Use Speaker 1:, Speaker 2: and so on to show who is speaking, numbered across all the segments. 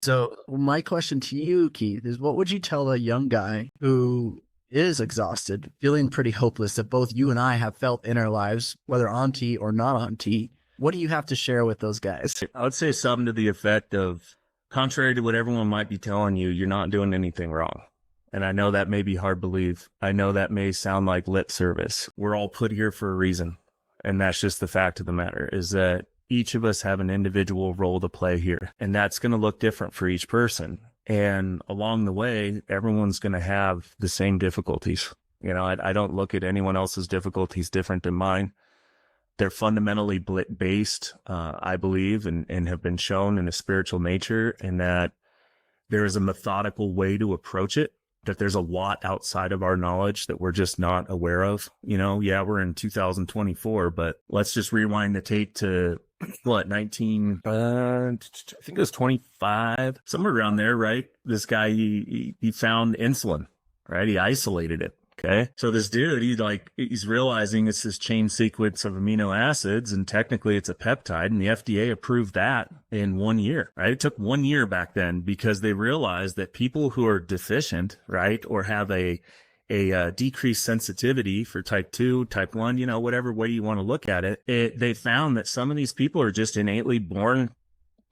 Speaker 1: So my question to you, Keith, is what would you tell a young guy who is exhausted, feeling pretty hopeless that both you and I have felt in our lives, whether on T or not on T? What do you have to share with those guys?
Speaker 2: I would say something to the effect of, contrary to what everyone might be telling you, you're not doing anything wrong. And I know that may be hard to believe. I know that may sound like lip service. We're all put here for a reason. And that's just the fact of the matter, is that each of us have an individual role to play here. And that's going to look different for each person. And along the way, everyone's going to have the same difficulties. You know, I don't look at anyone else's difficulties different than mine. They're fundamentally based, I believe, and have been shown in a spiritual nature, and that there is a methodical way to approach it, that there's a lot outside of our knowledge that we're just not aware of. You know, yeah, we're in 2024, but let's just rewind the tape to what, I think it was 25, somewhere around there, right? This guy, he found insulin, right? He isolated it. Okay. So this dude, he's realizing it's this chain sequence of amino acids, and technically it's a peptide, and the FDA approved that in 1 year, right? It took 1 year back then because they realized that people who are deficient, right, or have a decreased sensitivity for type 2, type 1, you know, whatever way you want to look at it, they found that some of these people are just innately born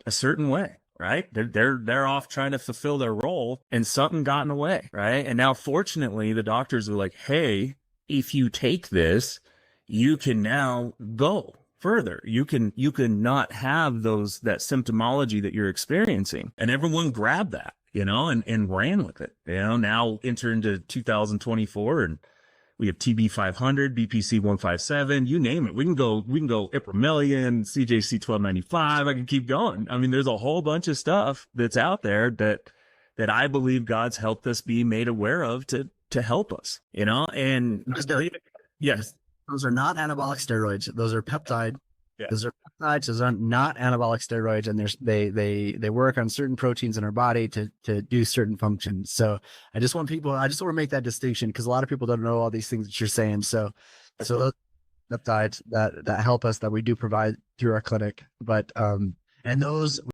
Speaker 2: a certain way. Right? They're off trying to fulfill their role, and something got in the way. Right. And now, fortunately, the doctors are like, hey, if you take this, you can now go further. You can not have that symptomology that you're experiencing. And everyone grabbed that, you know, and ran with it. You know, now enter into 2024, and we have TB 500, BPC 157, you name it. We can go Ipramelian, CJC 1295. I can keep going. I mean, there's a whole bunch of stuff that's out there that I believe God's helped us be made aware of to help us, you know? And yes,
Speaker 1: Those are not anabolic steroids. Those are peptide.
Speaker 2: Yeah.
Speaker 1: Those are peptides. Those are not anabolic steroids, and they work on certain proteins in our body to do certain functions. So I just want to make that distinction, because a lot of people don't know all these things that you're saying. So those peptides that help us, that we do provide through our clinic, but and those